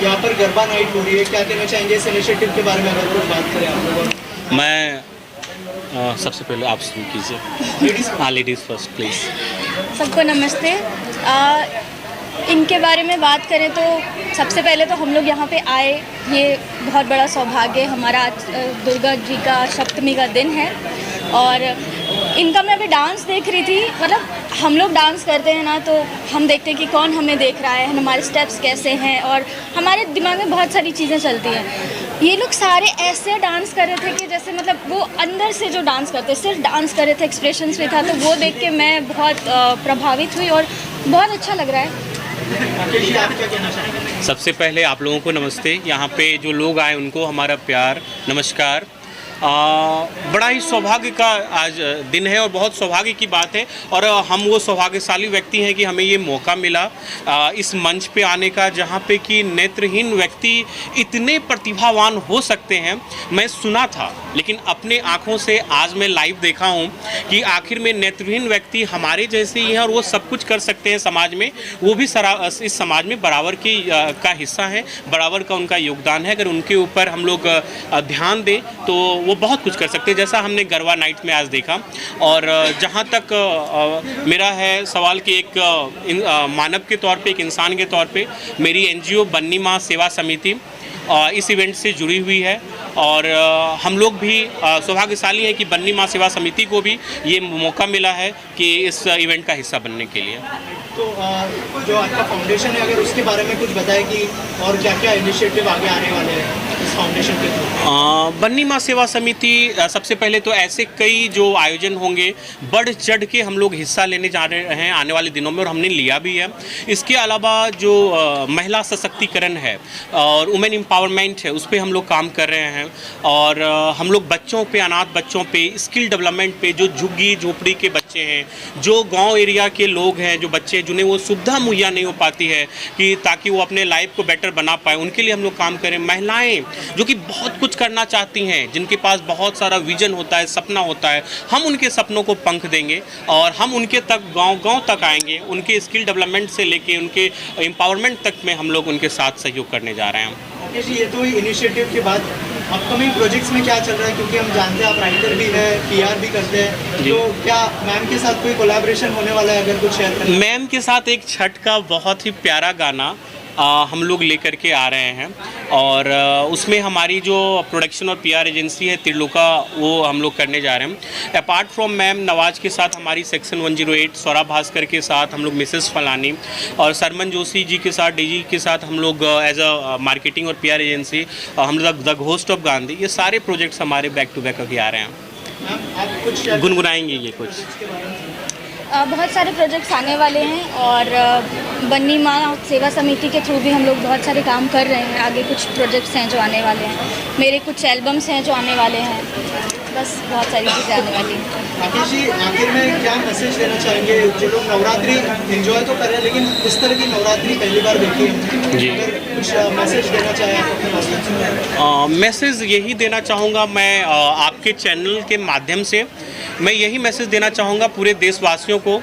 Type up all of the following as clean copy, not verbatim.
यहाँ पर गरबा नाइट हो रही है, क्या कहना चाहेंगे इस इनिशिएटिव के बारे में अगर कुछ बात करें आप लोग? मैं सबसे पहले आप शुरू कीजिए। हाँ, लेडीज़ फर्स्ट प्लीज़। सबको नमस्ते। इनके बारे में बात करें तो सबसे पहले तो हम लोग यहाँ पे आए, ये बहुत बड़ा सौभाग्य। हमारा आज दुर्गा जी का सप्तमी का दिन है और इनका मैं अभी डांस देख रही थी। मतलब हम लोग डांस करते हैं ना, तो हम देखते हैं कि कौन हमें देख रहा है, हमारे स्टेप्स कैसे हैं, और हमारे दिमाग में बहुत सारी चीज़ें चलती हैं। ये लोग सारे ऐसे डांस कर रहे थे कि जैसे मतलब वो अंदर से जो डांस करते, सिर्फ डांस कर रहे थे, एक्सप्रेशंस में था, तो वो देख के मैं बहुत प्रभावित हुई और बहुत अच्छा लग रहा है। सबसे पहले आप लोगों को नमस्ते। यहाँ पे जो लोग आए उनको हमारा प्यार नमस्कार। बड़ा ही सौभाग्य का आज दिन है और बहुत सौभाग्य की बात है, और हम वो सौभाग्यशाली व्यक्ति हैं कि हमें ये मौका मिला इस मंच पे आने का, जहाँ पे कि नेत्रहीन व्यक्ति इतने प्रतिभावान हो सकते हैं। मैं सुना था, लेकिन अपने आँखों से आज मैं लाइव देखा हूँ कि आखिर में नेत्रहीन व्यक्ति हमारे जैसे ही हैं और वो सब कुछ कर सकते हैं समाज में। वो भी इस समाज में बराबर का हिस्सा है, बराबर का उनका योगदान है। अगर उनके ऊपर हम लोग ध्यान दें तो वो बहुत कुछ कर सकते हैं, जैसा हमने गरबा नाइट में आज देखा। और जहाँ तक मेरा है सवाल कि एक मानव के तौर पे, एक इंसान के तौर पे, मेरी एनजीओ बन्नी माँ सेवा समिति इस इवेंट से जुड़ी हुई है, और हम लोग भी सौभाग्यशाली हैं कि बन्नी माँ सेवा समिति को भी ये मौका मिला है कि इस इवेंट का हिस्सा बनने के लिए। तो जो आपका फाउंडेशन है, अगर उसके बारे में कुछ बताएं कि और क्या क्या इनिशिएटिव आगे आने वाले हैं इस फाउंडेशन के थ्रू? बन्नी माँ सेवा समिति सबसे पहले तो ऐसे कई जो आयोजन होंगे बढ़ चढ़ के हम लोग हिस्सा लेने जा रहे हैं आने वाले दिनों में, और हमने लिया भी है। इसके अलावा जो महिला सशक्तिकरण है और वुमेन एम्पावरमेंट है, उस पर हम लोग काम कर रहे हैं। और हम लोग बच्चों पे, अनाथ बच्चों पे, स्किल डेवलपमेंट पे, जो झुग्गी झोपड़ी के बच्चे हैं, जो गांव एरिया के लोग हैं, जो बच्चे जिन्हें वो सुविधा मुहैया नहीं हो पाती है कि ताकि वो अपने लाइफ को बेटर बना पाए, उनके लिए हम लोग काम करें। महिलाएं जो कि बहुत कुछ करना चाहती हैं, जिनके पास बहुत सारा विजन होता है, सपना होता है, हम उनके सपनों को पंख देंगे और हम उनके तक गांव तक आएंगे। उनके स्किल डेवलपमेंट से लेके उनके एम्पावरमेंट तक में हम लोग उनके साथ सहयोग करने जा रहे हैं। ये तो इनिशिएटिव के बाद अपकमिंग प्रोजेक्ट्स में क्या चल रहा है, क्योंकि हम जानते हैं आप राइटर भी हैं, पीआर भी करते हैं, तो क्या मैम के साथ कोई कोलैबोरेशन होने वाला है, अगर कुछ शेयर करें? मैम के साथ एक छठ का बहुत ही प्यारा गाना हम लोग लेकर के आ रहे हैं, और उसमें हमारी जो प्रोडक्शन और पीआर एजेंसी है त्रिलोका, वो हम लोग करने जा रहे हैं। अपार्ट फ्रॉम मैम नवाज के साथ हमारी सेक्शन 108 सौरभ भास्कर के साथ हम लोग मिसेस फलानी और सरमन जोशी जी के साथ, डीजी के साथ हम लोग एज अ मार्केटिंग और पीआर एजेंसी हम लोग द घोस्ट ऑफ गांधी, ये सारे प्रोजेक्ट्स हमारे बैक टू बैक अभी आ रहे हैं। आप कुछ गुनगुनाएंगे ये कुछ? बहुत सारे प्रोजेक्ट्स आने वाले हैं और बन्नी माँ सेवा समिति के थ्रू भी हम लोग बहुत सारे काम कर रहे हैं। आगे कुछ प्रोजेक्ट्स हैं जो आने वाले हैं, मेरे कुछ एल्बम्स हैं जो आने वाले हैं, बस बहुत सारी चीज़ें आने वाली हैं। आखिर जी, आखिर में क्या मैसेज देना चाहेंगे? जो लोग नवरात्रि एंजॉय तो कर रहे हैं, लेकिन इस तरह की नवरात्रि पहली बार देखी है जी, अगर कुछ मैसेज देना चाहें? मैसेज यही देना चाहूँगा मैं आपके चैनल के माध्यम से, मैं यही मैसेज देना चाहूँगा पूरे देशवासियों को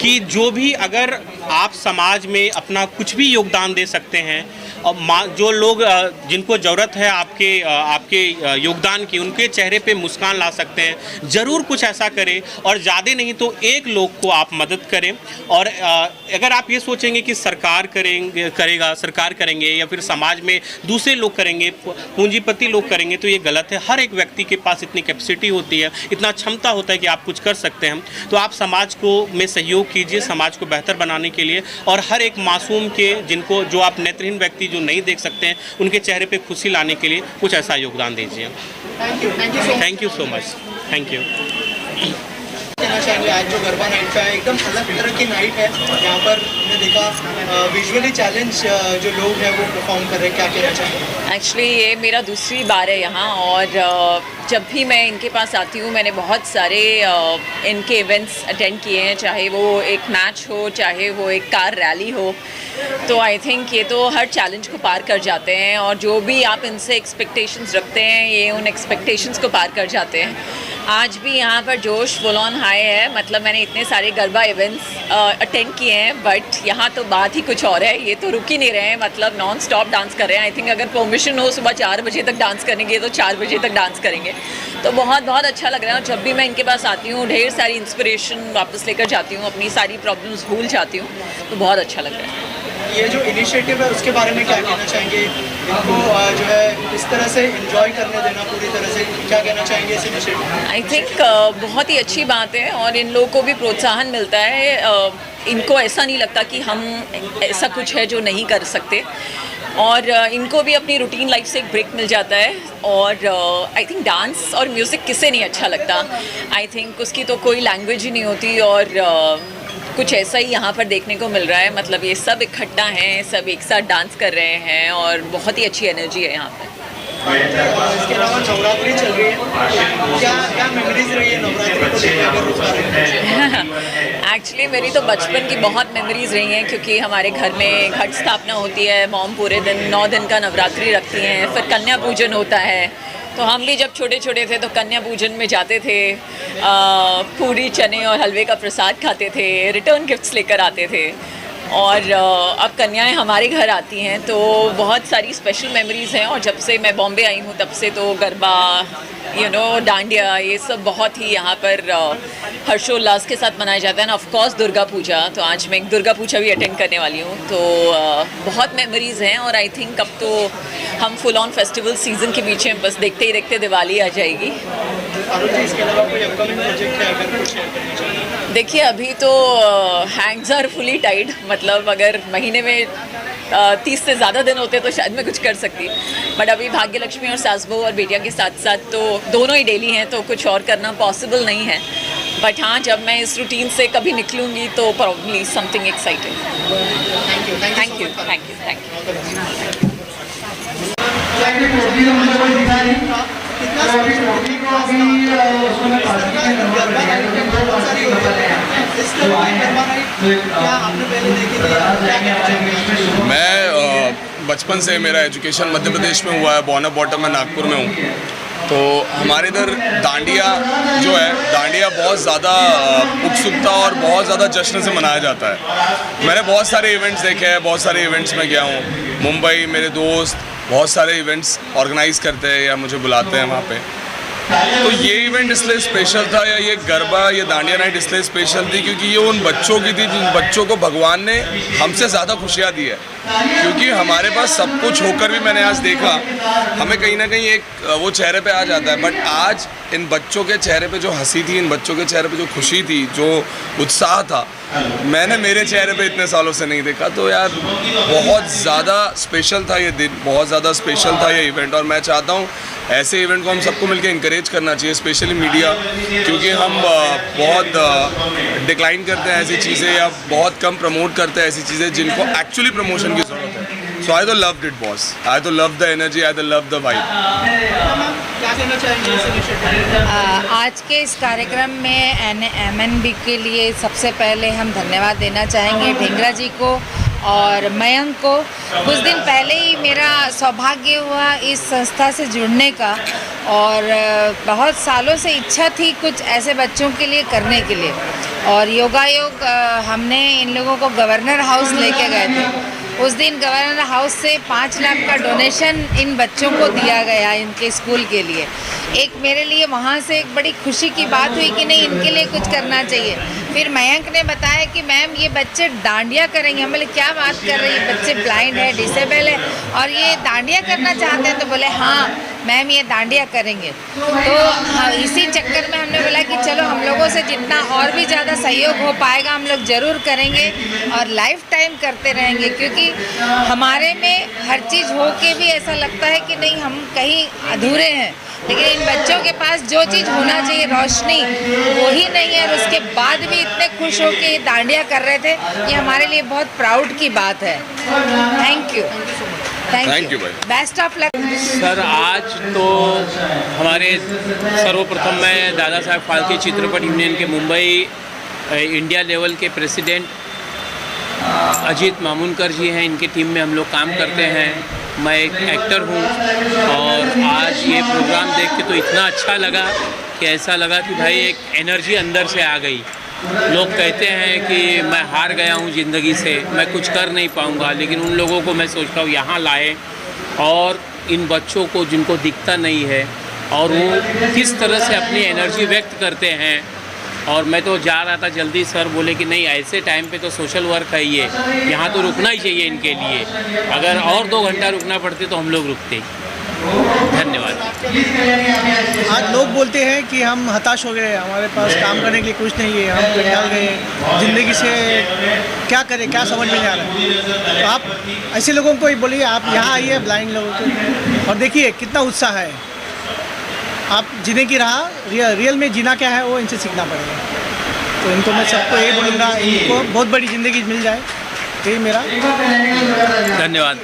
कि जो भी अगर आप समाज में अपना कुछ भी योगदान दे सकते हैं, और जो लोग जिनको ज़रूरत है आपके योगदान की, उनके चेहरे पे मुस्कान ला सकते हैं, ज़रूर कुछ ऐसा करें। और ज़्यादा नहीं तो एक लोग को आप मदद करें। और अगर आप ये सोचेंगे कि सरकार करेंगे या फिर समाज में दूसरे लोग करेंगे, पूंजीपति लोग करेंगे, तो ये गलत है। हर एक व्यक्ति के पास इतनी कैपेसिटी होती है, इतना क्षमता होता है कि आप कुछ कर सकते हैं। तो आप समाज को में सहयोग कीजिए समाज को बेहतर बनाने के लिए, और हर एक मासूम के जो आप नेत्रहीन व्यक्ति जो नहीं देख सकते हैं, उनके चेहरे पे खुशी लाने के लिए कुछ ऐसा योगदान दीजिए। Thank you so much. Thank you. कहना चाहेंगे आज जो गरबा नाइट का है, एकदम अलग तरह की नाइट है, यहाँ पर हमने देखा विजुअली चैलेंज जो लोग हैं वो परफॉर्म कर रहे हैं, क्या कहना चाहेंगे? एक्चुअली ये मेरा दूसरी बार है यहाँ, और जब भी मैं इनके पास आती हूँ मैंने बहुत सारे इनके इवेंट्स अटेंड किए हैं, चाहे वो एक मैच हो, चाहे वो एक कार रैली हो। तो आई थिंक ये तो हर चैलेंज को पार कर जाते हैं, और जो भी आप इनसे एक्सपेक्टेशंस रखते हैं ये उन एक्सपेक्टेशंस को पार कर जाते हैं। आज भी यहाँ पर जोश फुल ऑन हाई है। मतलब मैंने इतने सारे गरबा इवेंट्स अटेंड किए हैं, बट यहाँ तो बात ही कुछ और है। ये तो रुक ही नहीं रहे हैं, मतलब नॉन स्टॉप डांस कर रहे हैं। आई थिंक अगर परमिशन हो सुबह 4 बजे तक डांस करेंगे तो 4 बजे तक डांस करेंगे। तो बहुत बहुत अच्छा लग रहा है। और जब भी मैं इनके पास आती हूँ, ढेर सारी इंस्पिरेशन वापस लेकर जाती हूँ, अपनी सारी प्रॉब्लम्स भूल जाती हूँ। तो बहुत अच्छा लग रहा है। ये जो इनिशिएटिव है उसके बारे में क्या कहना चाहेंगे? इनको जो है इस तरह से एंजॉय करने देना पूरी तरह से, क्या कहना चाहेंगे इस इनिशिएटिव? आई थिंक बहुत ही अच्छी बात है और इन लोगों को भी प्रोत्साहन मिलता है। इनको ऐसा नहीं लगता कि हम ऐसा कुछ है जो नहीं कर सकते, और इनको भी अपनी रूटीन लाइफ से एक ब्रेक मिल जाता है। और आई थिंक डांस और म्यूज़िक किसे नहीं अच्छा लगता। आई थिंक उसकी तो कोई लैंग्वेज ही नहीं होती। और कुछ ऐसा ही यहाँ पर देखने को मिल रहा है। मतलब ये सब इकट्ठा हैं, सब एक साथ डांस कर रहे हैं और बहुत ही अच्छी एनर्जी है यहाँ पर। इसके अलावा नवरात्रि चल रही है, क्या मेमोरीज रही है नवरात्रि को लेकर अगर उस बारे में? एक्चुअली मेरी तो बचपन की बहुत मेमोरीज रही हैं, क्योंकि हमारे घर में घट स्थापना होती है। मॉम पूरे दिन 9 दिन का नवरात्रि रखती हैं, फिर कन्या पूजन होता है। तो हम भी जब छोटे छोटे थे तो कन्या पूजन में जाते थे, पूरी चने और हलवे का प्रसाद खाते थे, रिटर्न गिफ्ट्स लेकर आते थे। और अब कन्याएं हमारे घर आती हैं तो बहुत सारी स्पेशल मेमोरीज़ हैं। और जब से मैं बॉम्बे आई हूँ तब से तो गरबा, डांडिया, ये सब बहुत ही यहाँ पर हर्षोल्लास के साथ मनाया जाता है ना। ऑफ कोर्स दुर्गा पूजा, तो आज मैं एक दुर्गा पूजा भी अटेंड करने वाली हूँ। तो बहुत मेमोरीज़ हैं। और आई थिंक अब तो हम फुल ऑन फेस्टिवल सीज़न के पीछे हैं, बस देखते ही देखते दिवाली आ जाएगी। इसके अलावा कोई अपकमिंग प्रोजेक्ट है अगर कुछ शेयर करना चाहिए? देखिए अभी तो हैंड्स आर फुली टाइड। मतलब अगर महीने में 30 से ज़्यादा दिन होते तो शायद मैं कुछ कर सकती, बट अभी भाग्य लक्ष्मी और सास बहू और बेटिया के साथ साथ तो दोनों ही डेली हैं, तो कुछ और करना पॉसिबल नहीं है। बट हाँ, जब मैं इस रूटीन से कभी निकलूँगी तो probably something exciting. Thank you. मैं बचपन से, मेरा एजुकेशन मध्य प्रदेश में हुआ है, बॉर्न अप बॉटम मैं नागपुर में हूँ। तो हमारे इधर डांडिया जो है, डांडिया बहुत ज़्यादा उत्सुकता और बहुत ज़्यादा जश्न से मनाया जाता है। मैंने बहुत सारे इवेंट्स देखे हैं, बहुत सारे इवेंट्स में गया हूँ। मुंबई मेरे दोस्त बहुत सारे इवेंट्स ऑर्गेनाइज़ करते हैं या मुझे बुलाते हैं वहाँ पे। तो ये इवेंट इसलिए स्पेशल था, या ये गरबा, ये डांडिया नाइट इसलिए स्पेशल थी क्योंकि ये उन बच्चों की थी जिन बच्चों को भगवान ने हमसे ज़्यादा खुशियाँ दी है। क्योंकि हमारे पास सब कुछ होकर भी मैंने आज देखा, हमें कहीं ना कहीं एक वो चेहरे पे आ जाता है। बट आज इन बच्चों के चेहरे पे जो हंसी थी, इन बच्चों के चेहरे पे जो खुशी थी, जो उत्साह था, मैंने मेरे चेहरे पे इतने सालों से नहीं देखा। तो यार बहुत ज़्यादा स्पेशल था ये दिन, बहुत ज़्यादा स्पेशल था ये इवेंट। और मैं चाहता हूँ ऐसे इवेंट को हम सबको मिलकर इंकरेज करना चाहिए, स्पेशली मीडिया, क्योंकि हम बहुत डिक्लाइन करते हैं ऐसी चीज़ें, या बहुत कम प्रमोट करते हैं ऐसी चीज़ें जिनको एक्चुअली प्रमोशन की ज़रूरत है। सो आई तो लव्ड इट बॉस, आई तो लव द एनर्जी, आई तो लव द वाइब। क्या कहना चाहेंगे इस इनिशिएटिव? आज के इस कार्यक्रम में MNB के लिए सबसे पहले हम धन्यवाद देना चाहेंगे ढेंगरा जी को और मयंक को। कुछ दिन पहले ही मेरा सौभाग्य हुआ इस संस्था से जुड़ने का, और बहुत सालों से इच्छा थी कुछ ऐसे बच्चों के लिए करने के लिए। और योगायोग हमने इन लोगों को गवर्नर हाउस लेके गए थे। उस दिन गवर्नर हाउस से 5 लाख का डोनेशन इन बच्चों को दिया गया, इनके स्कूल के लिए। एक मेरे लिए वहाँ से एक बड़ी खुशी की बात हुई कि नहीं, इनके लिए कुछ करना चाहिए। फिर मयंक ने बताया कि मैम ये बच्चे डांडिया करेंगे। हम बोले क्या बात कर रही है, बच्चे ब्लाइंड है, डिसेबल है और ये डांडिया करना चाहते हैं? तो बोले हाँ मैम ये डांडिया करेंगे। तो हाँ, इसी चक्कर में हमने बोला कि चलो हम लोगों से जितना और भी ज़्यादा सहयोग हो पाएगा हम लोग ज़रूर करेंगे और लाइफ टाइम करते रहेंगे। क्योंकि हमारे में हर चीज़ हो के भी ऐसा लगता है कि नहीं हम कहीं अधूरे हैं, लेकिन इन बच्चों के पास जो चीज़ होना चाहिए, रोशनी, वो ही नहीं है। और उसके बाद भी इतने खुश हो के डांडिया कर रहे थे, ये हमारे लिए बहुत प्राउड की बात है। Thank you, thank you, best of luck. Sir आज तो हमारे सर्वप्रथम मैं दादा साहब फाल्के चित्रपट यूनियन के मुंबई इंडिया लेवल के प्रेसिडेंट अजीत मामूनकर जी हैं, इनकी टीम में हम लोग काम करते हैं। मैं एक एक्टर हूँ और आज ये प्रोग्राम देख के तो इतना अच्छा लगा कि ऐसा लगा कि भाई एक एनर्जी अंदर से आ गई। लोग कहते हैं कि मैं हार गया हूँ ज़िंदगी से, मैं कुछ कर नहीं पाऊँगा, लेकिन उन लोगों को मैं सोचता हूँ यहाँ लाए और इन बच्चों को जिनको दिखता नहीं है और वो किस तरह से अपनी एनर्जी व्यक्त करते हैं। और मैं तो जा रहा था जल्दी, सर बोले कि नहीं ऐसे टाइम पे तो सोशल वर्क है ये, यहाँ तो रुकना ही चाहिए इनके लिए, अगर और 2 घंटा रुकना पड़ते तो हम लोग रुकते। धन्यवाद। आज लोग बोलते हैं कि हम हताश हो गए, हमारे पास काम करने के लिए कुछ नहीं है, हम कंटाल गए, ज़िंदगी से क्या करें, क्या समझ में नहीं आ रहा है। तो आप ऐसे लोगों को ही बोलिए, आप यहाँ आइए ब्लाइंड लोगों को और देखिए कितना उत्साह है। आप जीने की राह रियल में जीना क्या है वो इनसे सीखना पड़ेगा। तो इनको मैं सबको यही बोलूँगा, इनको बहुत बड़ी ज़िंदगी मिल जाए, यही मेरा धन्यवाद।